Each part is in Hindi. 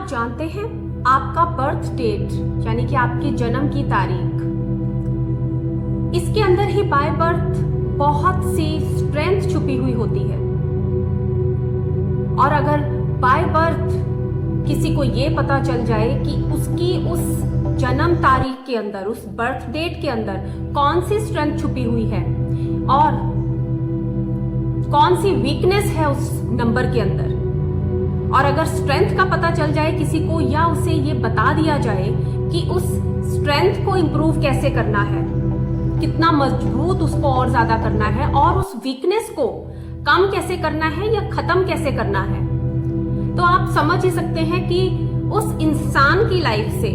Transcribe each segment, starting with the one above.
जानते हैं आपका बर्थ डेट यानी कि आपके जन्म की तारीख, इसके अंदर ही बाय बर्थ बहुत सी स्ट्रेंथ छुपी हुई होती है। और अगर बाय बर्थ किसी को ये पता चल जाए कि उसकी उस जन्म तारीख के अंदर, उस बर्थ डेट के अंदर कौन सी स्ट्रेंथ छुपी हुई है और कौन सी वीकनेस है उस नंबर के अंदर, और अगर स्ट्रेंथ का पता चल जाए किसी को या उसे ये बता दिया जाए कि उस स्ट्रेंथ को इंप्रूव कैसे करना है, कितना मजबूत उसको और ज्यादा करना है, और उस वीकनेस को कम कैसे करना है या खत्म कैसे करना है, तो आप समझ ही सकते हैं कि उस इंसान की लाइफ से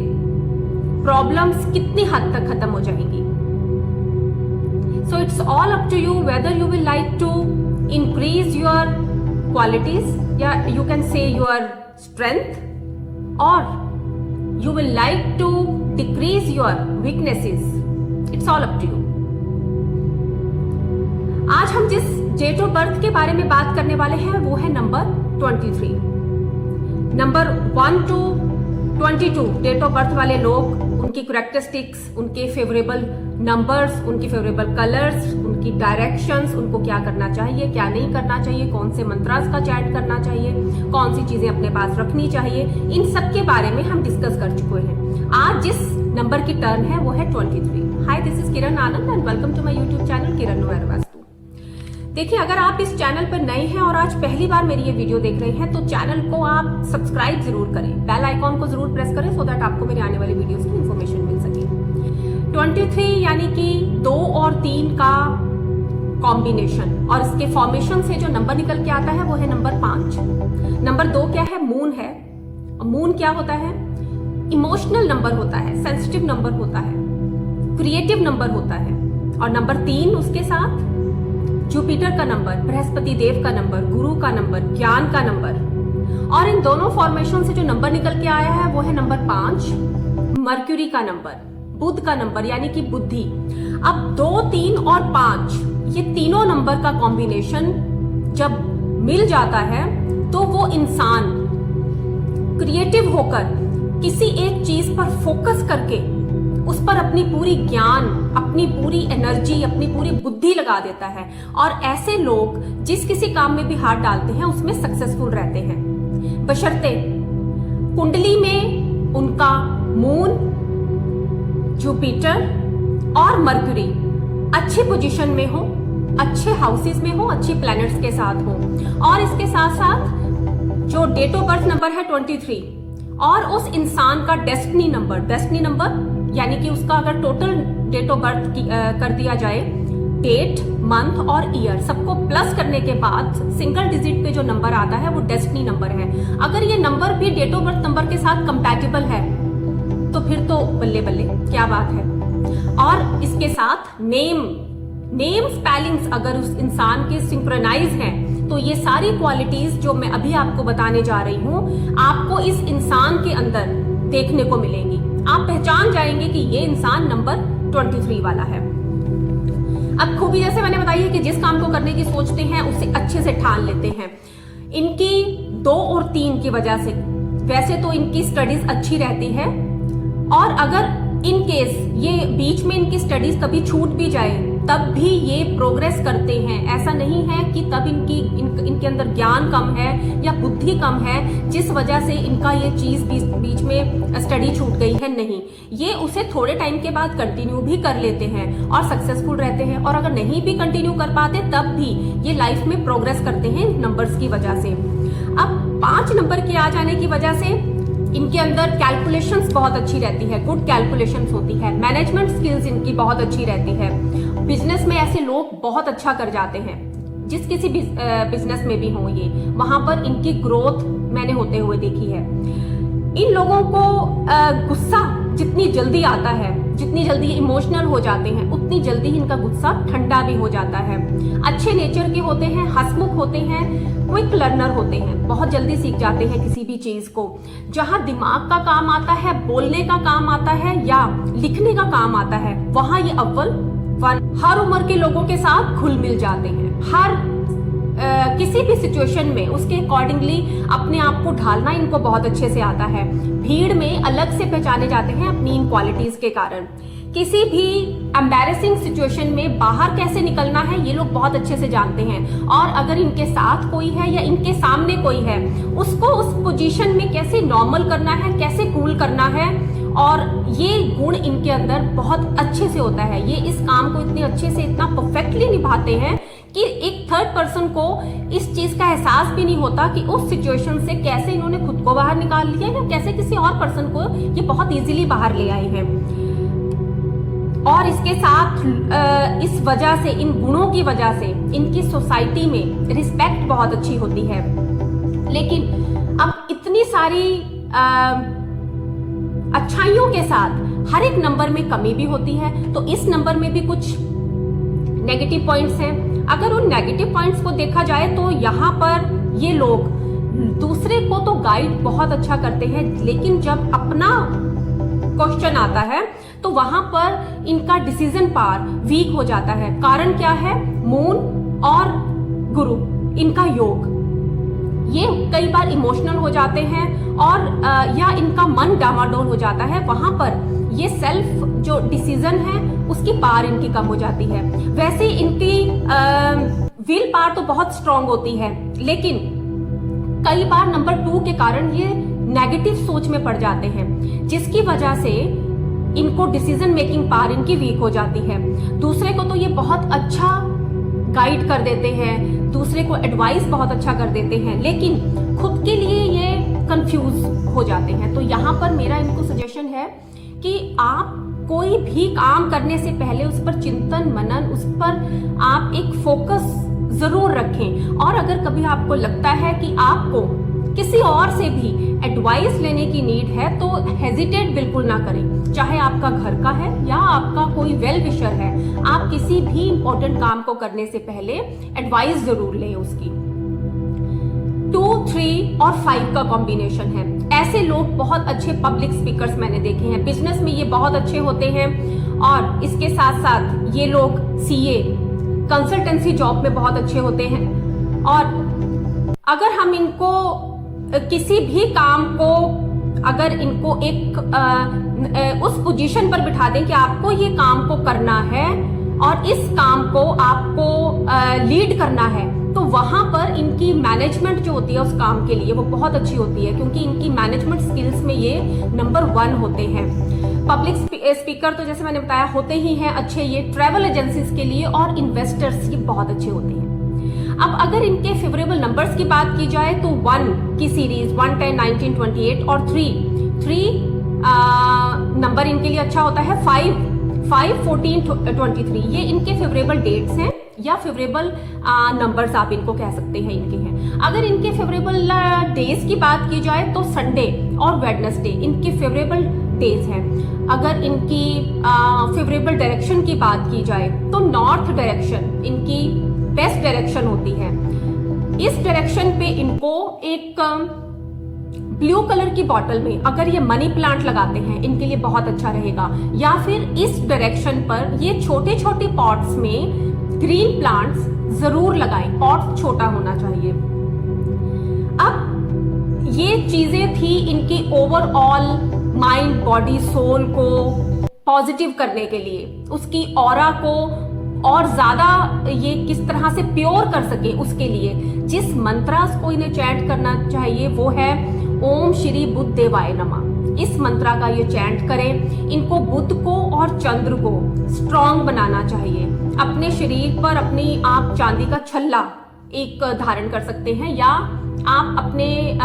प्रॉब्लम्स कितनी हद तक खत्म हो जाएंगी। So it's all up to you whether you will like to increase your qualities, yeah, you can say your strength, or you will like to decrease your weaknesses. It's all up to you. आज हम जिस डेट ऑफ बर्थ के बारे में बात करने वाले हैं वो है number 23। Number 1 to 22 date of birth वाले लोग, उनकी कैरेक्टरिस्टिक्स, उनके फेवरेबल नंबर्स, उनकी फेवरेबल कलर्स, उनकी डायरेक्शंस, उनको क्या करना चाहिए, क्या नहीं करना चाहिए, कौन से मंत्रास का चैंट करना चाहिए, कौन सी चीजें अपने पास रखनी चाहिए, इन सब के बारे में हम डिस्कस कर चुके हैं। आज जिस नंबर की टर्न है वो है 23। Hi, this is Kiran Anand and welcome to my YouTube channel Kiran नोयर वास्तु। देखिए, अगर आप इस चैनल पर नए हैं और आज पहली बार मेरी ये वीडियो देख रहे हैं तो चैनल को आप सब्सक्राइब जरूर करें, बेल आइकॉन को जरूर प्रेस करें सो दैट आपको मेरी आने वाली वीडियोस की इन्फॉर्मेशन मिल सके। 23 यानी कि 2 और 3 का कॉम्बिनेशन, और इसके फॉर्मेशन से जो नंबर निकल के आता है वो है नंबर 5। नंबर 2 क्या है? मून है। मून क्या होता है? इमोशनल नंबर होता है, सेंसिटिव नंबर होता है, क्रिएटिव नंबर होता है। और नंबर 3 उसके साथ जुपिटर का नंबर, बृहस्पति देव का नंबर, गुरु का नंबर, ज्ञान का नंबर। और इन दोनों फॉर्मेशन से जो नंबर निकल के आया है वो है नंबर 5, मर्क्यूरी का नंबर, बुध का नंबर यानी कि बुद्धि। अब 2, 3 और 5 ये तीनों नंबर का कॉम्बिनेशन जब मिल जाता है तो वो इंसान क्रिएटिव होकर किसी एक चीज पर फोकस करके उस पर अपनी पूरी ज्ञान, अपनी पूरी एनर्जी, अपनी पूरी बुद्धि लगा देता है। और ऐसे लोग जिस किसी काम में भी हाथ डालते हैं उसमें सक्सेसफुल रहते हैं, बशर्ते कुंडली में उनका मून, जुपिटर और मर्क्यूरी अच्छी पोजीशन में हो, अच्छे हाउसेस में हो, अच्छी प्लैनेट्स के साथ हो। और इसके साथ साथ जो डेट ऑफ बर्थ नंबर है 23 और उस इंसान का डेस्टिनी नंबर यानी कि उसका अगर टोटल डेट ऑफ बर्थ कर दिया जाए, डेट, मंथ और ईयर सबको प्लस करने के बाद सिंगल डिजिट पे जो नंबर आता है वो डेस्टिनी नंबर है। अगर ये नंबर भी डेट ऑफ बर्थ नंबर के साथ कंपैटिबल है तो फिर तो बल्ले बल्ले, क्या बात है। और इसके साथ नेम स्पेलिंग्स अगर उस इंसान के सिंक्रोनाइज हैं तो ये सारी क्वालिटीज जो मैं अभी आपको बताने जा रही हूं आपको इस इंसान के अंदर देखने को मिलेंगी। आप पहचान जाएंगे कि ये इंसान नंबर 23 वाला है। अब खूबी जैसे मैंने बताई है कि जिस काम को करने की सोचते हैं उसे अच्छे से ठान लेते हैं। इनकी 2 और 3 की वजह से वैसे तो इनकी स्टडीज अच्छी रहती है, और अगर इन केस ये बीच में इनकी स्टडीज कभी छूट भी जाए तब भी ये प्रोग्रेस करते हैं। ऐसा नहीं है कि तब इनके अंदर ज्ञान कम है या बुद्धि कम है जिस वजह से इनका ये चीज बीच में स्टडी छूट गई है, नहीं। ये उसे थोड़े टाइम के बाद कंटिन्यू भी कर लेते हैं और सक्सेसफुल रहते हैं। और अगर नहीं भी कंटिन्यू कर पाते तब भी ये लाइफ में प्रोग्रेस करते हैं नंबर्स की वजह से। अब 5 नंबर के आ जाने की वजह से इनके अंदर कैलकुलेशंस बहुत अच्छी रहती है, गुड कैलकुलेशंस होती है, मैनेजमेंट स्किल्स इनकी बहुत अच्छी रहती है। बिजनेस में ऐसे लोग बहुत अच्छा कर जाते हैं, जिस किसी बिजनेस में भी हो ये, वहां पर इनकी ग्रोथ मैंने होते हुए देखी है। इन लोगों को गुस्सा जितनी जल्दी आता है, जितनी जल्दी इमोशनल हो जाते हैं, उतनी जल्दी इनका गुस्सा ठंडा भी हो जाता है। अच्छे नेचर के होते हैं, हंसमुख होते हैं, क्विक लर्नर होते हैं, बहुत जल्दी सीख जाते हैं किसी भी चीज को। जहां दिमाग का काम आता है, बोलने का काम आता है या लिखने का काम आता है, वहां ये अव्वल हर उम्र के लोगों के साथ घुल मिल जाते हैं, हर किसी भी सिचुएशन में उसके अकॉर्डिंगली अपने आप को ढालना इनको बहुत अच्छे से आता है। भीड़ में अलग से पहचाने जाते हैं अपनी इन क्वालिटीज के कारण। किसी भी एम्बैरेसिंग सिचुएशन में बाहर कैसे निकलना है ये लोग बहुत अच्छे से जानते हैं, और अगर इनके साथ कोई है या इनके सामने कोई है उसको उस पोजीशन में कैसे नॉर्मल करना है, कैसे कूल करना है, और ये गुण इनके अंदर बहुत अच्छे से होता है। ये इस काम को इतने अच्छे से, इतना परफेक्टली निभाते हैं कि एक थर्ड पर्सन को इस चीज का एहसास भी नहीं होता कि उस सिचुएशन से कैसे इन्होंने खुद को बाहर निकाल लिया या कैसे किसी और पर्सन को ये बहुत इजीली बाहर ले आए हैं। और इसके साथ इस वजह से, इन गुणों की वजह से इनकी सोसाइटी में रिस्पेक्ट बहुत अच्छी होती है। लेकिन अब इतनी सारी अच्छाइयों के साथ हर एक नंबर में कमी भी होती है, तो इस नंबर में भी कुछ नेगेटिव पॉइंट्स हैं। अगर उन नेगेटिव पॉइंट्स को देखा जाए तो यहाँ पर ये लोग दूसरे को तो गाइड बहुत अच्छा करते हैं, लेकिन जब अपना क्वेश्चन आता है तो वहां पर इनका डिसीजन पावर वीक हो जाता है। कारण क्या है? मून और गुरु, इनका योग, ये कई बार इमोशनल हो जाते हैं और या इनका मन डामाडोल हो जाता है। वहां पर ये सेल्फ जो डिसीजन है उसकी पावर इनकी कम हो जाती है। वैसे इनकी विल पावर तो बहुत स्ट्रांग होती है, लेकिन कई बार नंबर 2 के कारण ये नेगेटिव सोच में पड़ जाते हैं, जिसकी वजह से इनको डिसीजन मेकिंग पावर इनकी वीक हो जाती है। दूसरे को तो ये बहुत अच्छा गाइड कर देते हैं, दूसरे को एडवाइस बहुत अच्छा कर देते हैं, लेकिन खुद के लिए ये कंफ्यूज हो जाते हैं। तो यहाँ पर मेरा इनको सजेशन है कि आप कोई भी काम करने से पहले उस पर चिंतन मनन, उस पर आप एक फोकस जरूर रखें। और अगर कभी आपको लगता है कि आपको किसी और से भी एडवाइस लेने की नीड है तो हेजिटेट बिल्कुल ना करें। चाहे आपका घर का है या आपका कोई वेल विशर है, आप किसी भी इंपॉर्टेंट काम को करने से पहले एडवाइस जरूर लें उसकी। 2, 3 और 5 का कॉम्बिनेशन है। ऐसे लोग बहुत अच्छे पब्लिक स्पीकर्स मैंने देखे हैं, बिजनेस में ये बहुत अच्छे होते हैं, और इसके साथ साथ ये लोग सीए, कंसल्टेंसी जॉब में बहुत अच्छे होते हैं। और अगर हम इनको किसी भी काम को, अगर इनको एक उस पोजीशन पर बिठा दें कि आपको ये काम को करना है और इस काम को आपको लीड करना है, तो वहां पर इनकी मैनेजमेंट जो होती है उस काम के लिए वो बहुत अच्छी होती है, क्योंकि इनकी मैनेजमेंट स्किल्स में ये नंबर 1 होते हैं। पब्लिक स्पीकर तो जैसे मैंने बताया होते ही हैं अच्छे। ये ट्रैवल एजेंसीज के लिए और इन्वेस्टर्स ये बहुत अच्छे होते हैं। अब अगर इनके फेवरेबल नंबर्स की बात की जाए तो 1 की सीरीज 1, 10, 19, 28 और 3 नंबर इनके लिए अच्छा होता है। 5, 14, 23 ये इनके फेवरेबल डेट्स हैं या फेवरेबल नंबर्स आप इनको कह सकते हैं, इनके हैं। अगर इनके फेवरेबल डेज की बात की जाए तो संडे और वेडनेसडे इनके फेवरेबल डेज हैं। अगर इनकी फेवरेबल डायरेक्शन की बात की जाए तो नॉर्थ डायरेक्शन इनकी बेस्ट डायरेक्शन होती है। इस डायरेक्शन पे इनको एक ब्लू कलर की बॉटल में अगर ये मनी प्लांट लगाते हैं इनके लिए बहुत अच्छा रहेगा, या फिर इस डायरेक्शन पर ये छोटे छोटे पॉट्स में ग्रीन प्लांट्स जरूर लगाएं। पॉट छोटा होना चाहिए। अब ये चीजें थी इनकी ओवरऑल माइंड, बॉडी, सोल को पॉजिटिव करने के लिए, उसकी ऑरा को और ज्यादा ये किस तरह से प्योर कर सके उसके लिए जिस मंत्रास को इन्हें चैंट करना चाहिए वो है ओम श्री बुद्ध देवाय नमः। इस मंत्रा का ये चैंट करें। इनको बुद्ध को और चंद्र को स्ट्रांग बनाना चाहिए। अपने शरीर पर अपनी आप चांदी का छल्ला एक धारण कर सकते हैं, या आप अपने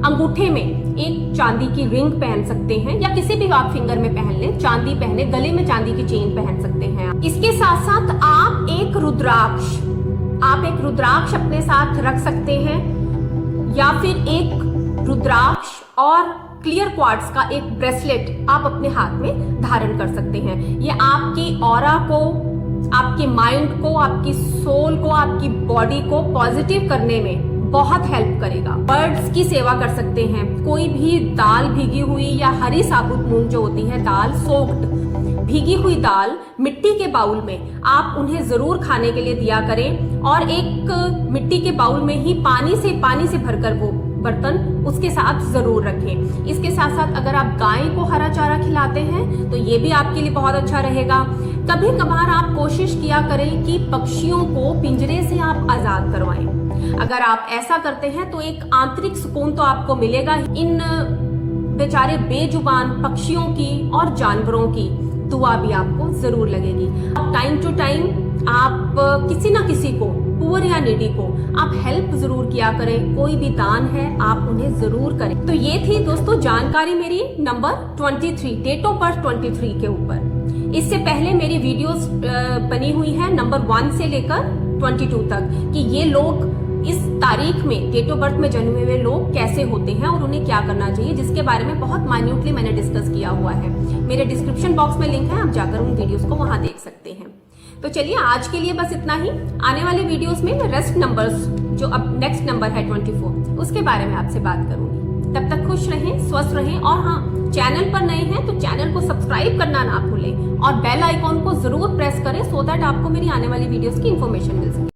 अंगूठे में एक चांदी की रिंग पहन सकते हैं, या किसी भी आप फिंगर में पहन लें, चांदी पहने, गले में चांदी की चेन पहन सकते हैं। इसके साथ साथ आप एक रुद्राक्ष अपने साथ रख सकते हैं, या फिर एक रुद्राक्ष और क्लियर क्वार्ट्ज का एक ब्रेसलेट आप अपने हाथ में धारण कर सकते हैं। ये आपकी ऑरा को, आपके माइंड को, आपकी सोल को, आपकी बॉडी को पॉजिटिव करने में बहुत हेल्प करेगा। बर्ड्स की सेवा कर सकते हैं। कोई भी दाल भीगी हुई या हरी साबुत मूंग जो होती है, दाल सोक्ड, भीगी हुई दाल मिट्टी के बाउल में आप उन्हें जरूर खाने के लिए दिया करें, और एक मिट्टी के बाउल में ही पानी से भरकर वो बर्तन उसके साथ जरूर रखें। इसके साथ साथ अगर आप गाय को हरा चारा खिलाते हैं तो ये भी आपके लिए बहुत अच्छा रहेगा। कभी कभार आप कोशिश किया करें कि पक्षियों को पिंजरे से आप आजाद करवाएं। अगर आप ऐसा करते हैं तो एक आंतरिक सुकून तो आपको मिलेगा। इन बेचारे बेजुबान पक्षियों की और जानवरों की दुआ भी आपको जरूर लगेगी। टाइम टू टाइम आप किसी ना किसी को, पुअर या नीडी को, आप हेल्प जरूर किया करें। कोई भी दान है आप उन्हें जरूर करें। तो ये थी दोस्तों जानकारी मेरी नंबर 23, डेट ऑफ बर्थ 23 के ऊपर। इससे पहले मेरी वीडियोस बनी हुई है नंबर 1 से लेकर 22 तक, कि ये लोग इस तारीख में, डेट ऑफ बर्थ में जन्मे हुए लोग कैसे होते हैं और उन्हें क्या करना चाहिए, जिसके बारे में बहुत माइन्यूटली मैंने डिस्कस किया हुआ है। मेरे डिस्क्रिप्शन बॉक्स में लिंक है, आप जाकर उन वीडियोस को वहां देख सकते हैं। तो चलिए आज के लिए बस इतना ही। आने वाले वीडियोस में मैं रेस्ट नंबर्स, जो अब नेक्स्ट नंबर है 24, उसके बारे में आपसे बात करूंगी। तब तक खुश रहें, स्वस्थ रहें, और हाँ, चैनल पर नए हैं तो चैनल को सब्सक्राइब करना ना भूलें और बेल आइकॉन को जरूर प्रेस करें, सो दैट आपको मेरी आने वाली वीडियोस की इन्फॉर्मेशन मिल सके।